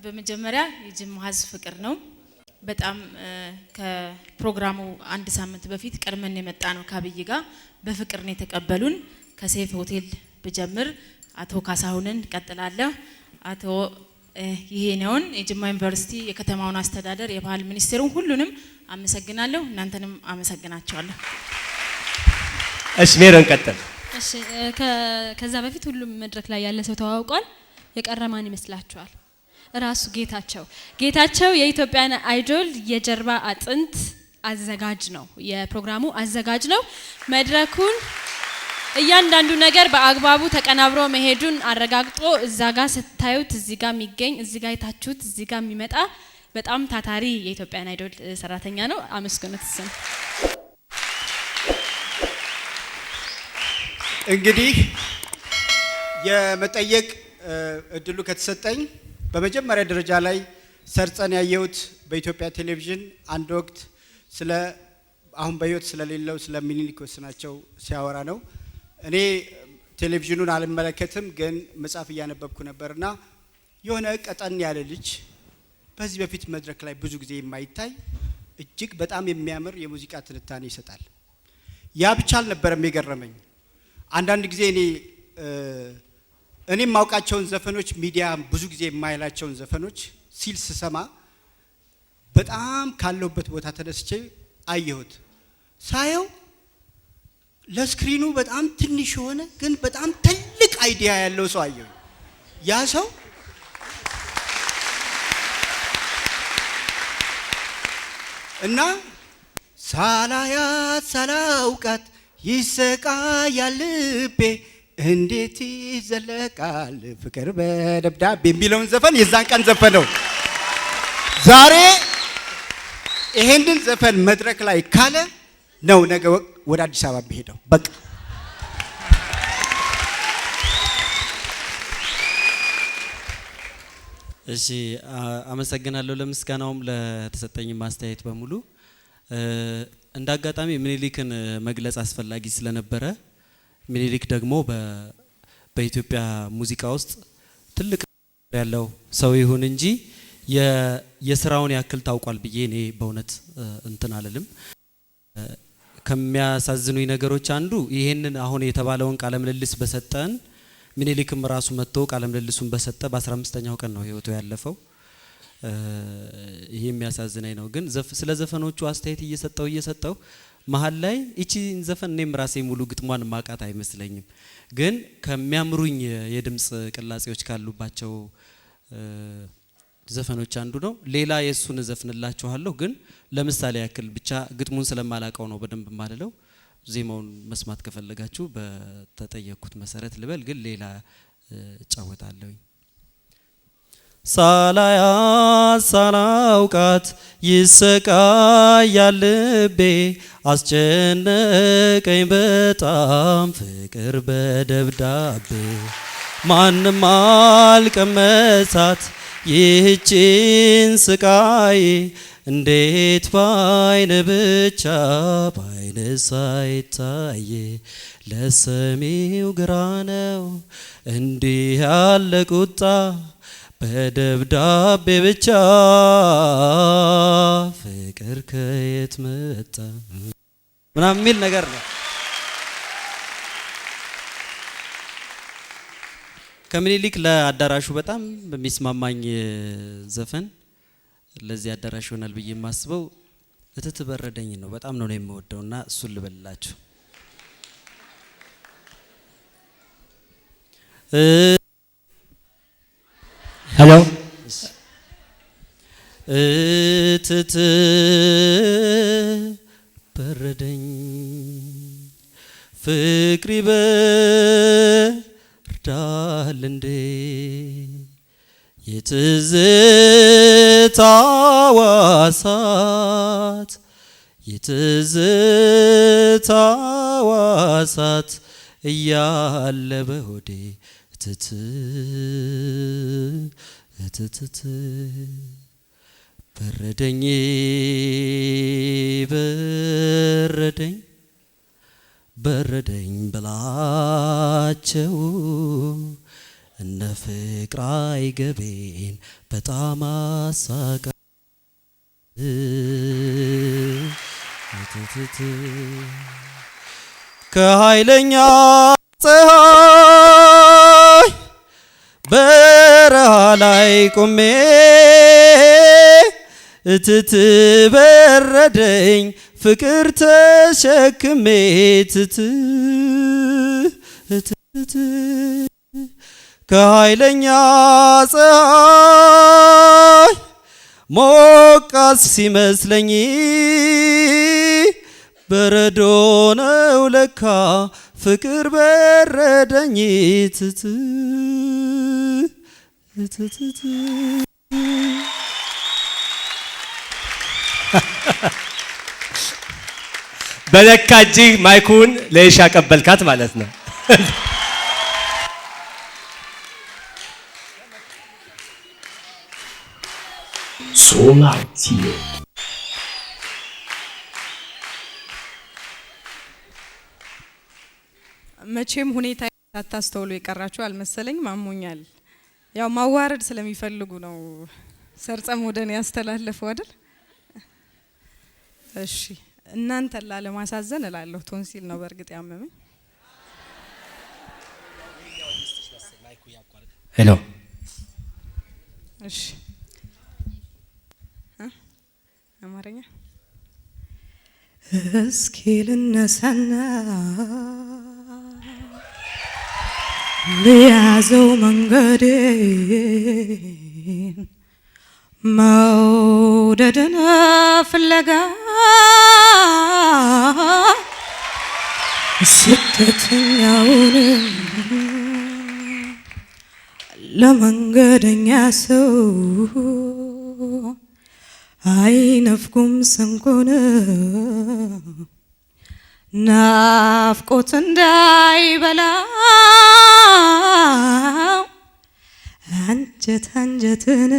በመጀመሪያ የጅማ ህዝብ ፍቅር ነው። በጣም ከፕሮግራሙ አንድ ሳምንት በፊት ቀድመን የመጣ ነው ከአብይ ጋር በፍቅር ነው የተቀበሉን። ከሴፍ ሆቴል በጀምር አቶ ካሳሁንን ቀጥላለሁ። አቶ ይሄነውን የጅማ ዩኒቨርሲቲ የከተማውን አስተዳደር የባህል ሚኒስቴሩን ሁሉንም አመሰግናለሁ። እናንተንም አመሰግናችኋለሁ። እሺ ሜሮን ቀጥል። እሺ ከዛ በፊት ሁሉም መድረክ ላይ ያለ ሰው ተዋውቋል። የቀረማን ይመስላችኋል? ራሱ ጌታቸው የኢትዮጵያን አይዶል የጀርባ አጥንት አዘጋጅ ነው። የፕሮግራሙ አዘጋጅ ነው። መድረኩን እያንዳንዱ ነገር በአግባቡ ተቀናብሮ መሄዱን አረጋግጦ እዛ ጋር ስታዩት እዚህ ጋር የሚገኝ እዚህ ጋር የታችሁት እዚህ ጋር የሚመጣ በጣም ታታሪ የኢትዮጵያን አይዶል ሰራተኛ ነው። አመስግኑት። ስም እንግዲህ የመጠየቅ እድሉ ከተሰጠኝ በመጀመሪያ ደረጃ ላይ ሰርጸን ያየሁት በኢትዮጵያ ቴሌቪዥን አንድ ወቅት ስለ አሁን በህይወት ስለሌለው ስለ ሚኒሊክ ወስናቸው ሲያወራ ነው። እኔ ቴሌቪዥኑን አልመለከትም፣ ግን መጽሐፍ እያነበብኩ ነበርና የሆነ ቀጠን ያለ ልጅ በዚህ በፊት መድረክ ላይ ብዙ ጊዜ የማይታይ እጅግ በጣም የሚያምር የሙዚቃ ትንታኔ ይሰጣል። ያ ብቻ አልነበረም የገረመኝ። አንዳንድ ጊዜ እኔ ማውቃቸውን ዘፈኖች ሚዲያ ብዙ ጊዜ የማይላቸውን ዘፈኖች ሲል ስሰማ በጣም ካለውበት ቦታ ተነስቼ አየሁት። ሳየው ለስክሪኑ በጣም ትንሽ ሆነ፣ ግን በጣም ትልቅ አይዲያ ያለው ሰው አየሁ። ያ ሰው እና ሳላያት ሳላውቃት ይሰቃያል ልቤ እንዴት ይዘለቃል ፍቅር በደብዳቤ የሚለውን ዘፈን የዛን ቀን ዘፈነው። ዛሬ ይሄንን ዘፈን መድረክ ላይ ካለ ነው ነገ ወደ አዲስ አበባ የሚሄደው። በቃ እሺ፣ አመሰግናለሁ ለምስጋናውም ለተሰጠኝ ማስተያየት በሙሉ። እንዳጋጣሚ ሚኒሊክን መግለጽ አስፈላጊ ስለነበረ ሚኒሊክ ደግሞ በኢትዮጵያ ሙዚቃ ውስጥ ትልቅ ያለው ሰው ይሁን እንጂ የስራውን ያክል ታውቋል ብዬ እኔ በእውነት እንትን አልልም። ከሚያሳዝኑኝ ነገሮች አንዱ ይሄንን አሁን የተባለውን ቃለ ምልልስ በሰጠን ሚኒሊክም ራሱ መጥቶ ቃለ ምልልሱን በሰጠ በ15ኛው ቀን ነው ህይወቱ ያለፈው። ይሄ የሚያሳዝነኝ ነው። ግን ስለ ዘፈኖቹ አስተያየት እየሰጠው መሀል ላይ እቺን ዘፈን እኔም ራሴ ሙሉ ግጥሟን ማቃት አይመስለኝም። ግን ከሚያምሩኝ የድምጽ ቅላጼዎች ካሉባቸው ዘፈኖች አንዱ ነው። ሌላ የሱን ዘፍንላችኋለሁ፣ ግን ለምሳሌ ያክል ብቻ ግጥሙን ስለማላቀው ነው በደንብ ማለለው። ዜማውን መስማት ከፈለጋችሁ በተጠየቅኩት መሰረት ልበል፣ ግን ሌላ እጫወታለሁ። ሳላያት ሳላውቃት ይሰቃያል ልቤ አስጨነቀኝ በጣም ፍቅር በደብዳቤ ማንም አልቀመሳት ይህችን ስቃይ እንዴት ባይን ብቻ ባይን ሳይታይ ለሰሚው ግራ ነው እንዲህ ያለ ቁጣ በደብዳቤ ብቻ ፍቅር ከየት መጣ ምናምን የሚል ነገር ነው። ከምኒልክ ለአዳራሹ በጣም በሚስማማኝ ዘፈን ለዚህ አዳራሽ ይሆናል ብዬ የማስበው እትት በረደኝ ነው። በጣም ነው የምወደውና እሱን ልበልላችሁ። ሄሎ እትት በረደኝ ፍቅሪ በርዳል እንዴ የትዝታዋ እሳት የትዝታዋ እሳት እያለ በሆዴ እትት በረደኝ በረደኝ በረደኝ ብላቸው እነ ፍቅር አይገቤን በጣም አሳቃ ከኃይለኛ ፀሐይ በረሃ ላይ ቆሜ እትት በረደኝ ፍቅር ተሸክሜ እትት ከኃይለኛ ፀሐይ ሞቃት ሲመስለኝ በረዶ ነው ለካ ፍቅር በረደኝ እትት በለካ እጅህ ማይኩን ለይሻ ቀበልካት ማለት ነው። ሶላቲዮ መቼም ሁኔታ ሳታስተውሉ የቀራችሁ አልመሰለኝ። ማሞኛል። ያው ማዋረድ ስለሚፈልጉ ነው ሰርጸም ወደኔ ያስተላለፈው አይደል? እሺ እናንተን ላለማሳዘን እላለሁ። ቶንሲል ነው በእርግጥ ያመመኝ። ሄሎ እሺ አማርኛ እስኪ ልነሳና ለያዘው መንገዴን መውደድን ፍለጋ ስደተኛውንም ለመንገደኛ ሰው አይነፍኩም ስንኩን ናፍቆት እንዳይበላው አንጀት አንጀትን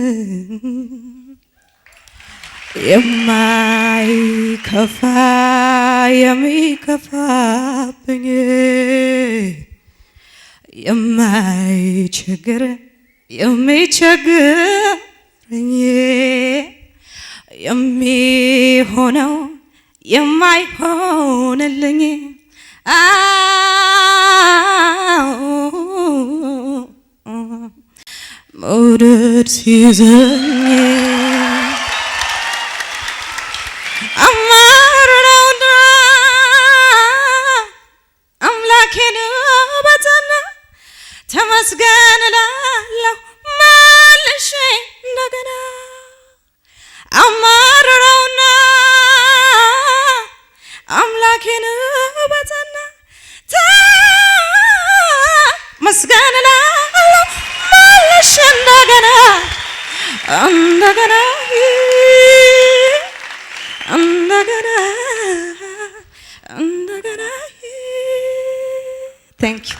የማይከፋ የሚከፋብኝ የማይቸግር የሚቸግረኝ የሚሆነው የማይሆንልኝ መውደድ ሲይዘኝ አማርረውና አምላኬን በጸና ተመስገን እላለሁ መልሼ እንደገና አማርረውና አምላኬን በጸና ተመስገን እላለሁ መልሼ እንደገና እንደገና እንደገና እንደገና Thank you.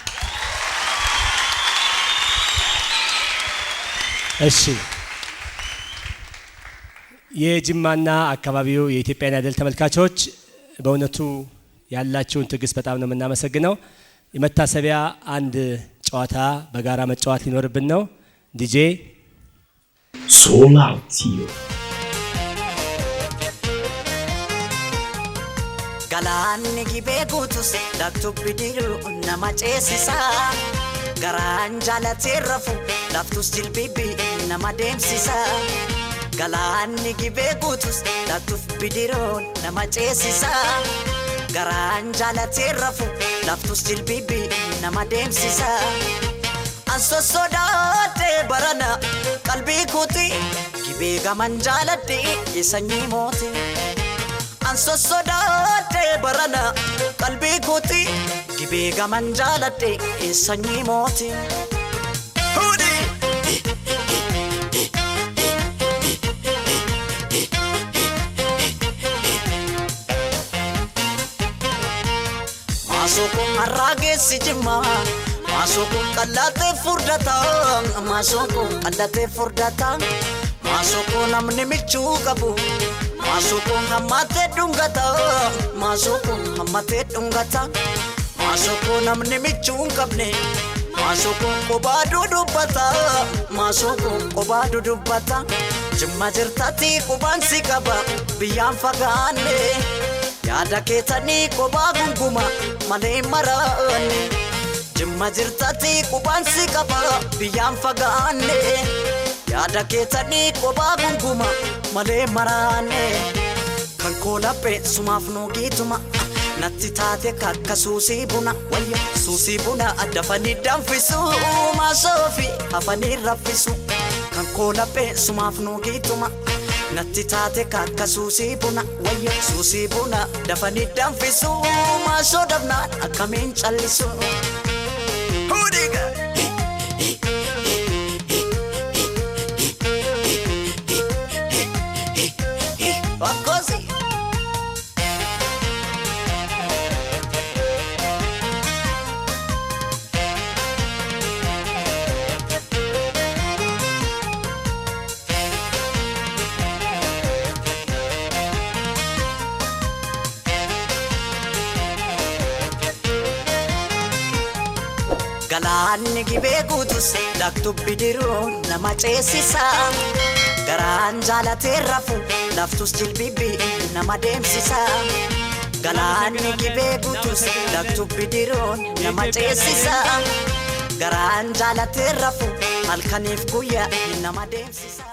እሺ የጅማና አካባቢው የኢትዮጵያን አይደል ተመልካቾች በእውነቱ ያላችሁን ትዕግስት በጣም ነው የምናመሰግነው። የመታሰቢያ አንድ ጨዋታ በጋራ መጫወት ሊኖርብን ነው። ዲጄ ሶላቲዮ Galaanni gibee guutus daktu bidiru nama ceesisa garaan jaalatee rafu laftus jilbibi nama deemsisa Galaanni gibee guutus daktu bidiru nama ceesisa garaan jaalatee rafu laftus jilbibi nama deemsisa Anso sodaate barana qalbii kooti gibee gaman jaaladhe isanyii mooti Anso sodaate barana qalbii kooti gibee gaman jaaladhe isanyii mooti Maasokon harrageessi jimma Maasokon qallatee furdata Maasokon qallatee furdata Maasokon namni michuu qabu Maasokon hammatee dhungata Maasokon hammatee dhungata Maasokon namni michuu qabne Masoko kobadu dubbata Masoko kobadu dubbata Jimma jirtati kubansi qaba biyyaan fagaanne Yaada keetanii kophaa gunguma malee maraanne Jimma jirtati kubansi qaba biyyaan fagaanne Yaada keetanii kophaa gunguma malee maraanne Kan koolaphee sumaaf nuugituma Natti taate kakka suusii buna wayya suusii buna addafanii danfisu Masoofi hafanii raffisu Kan koolaphee sumaaf nuugituma Natti taate kakka suusii buna wayya suusii buna dafanii danfisu Masoo dabnaan akkamiin callisu Hudiga Bakkosi Galaanni gibee guutus laktubbi diruu nama ceesisa Garaan jaalatee rafu laftus jilbibbi nama deemsisa Galaanni gibee guutus laktubbi diruu nama ceesisa Garaan jaalatee rafu halkaniif guyyaa nama deemsisa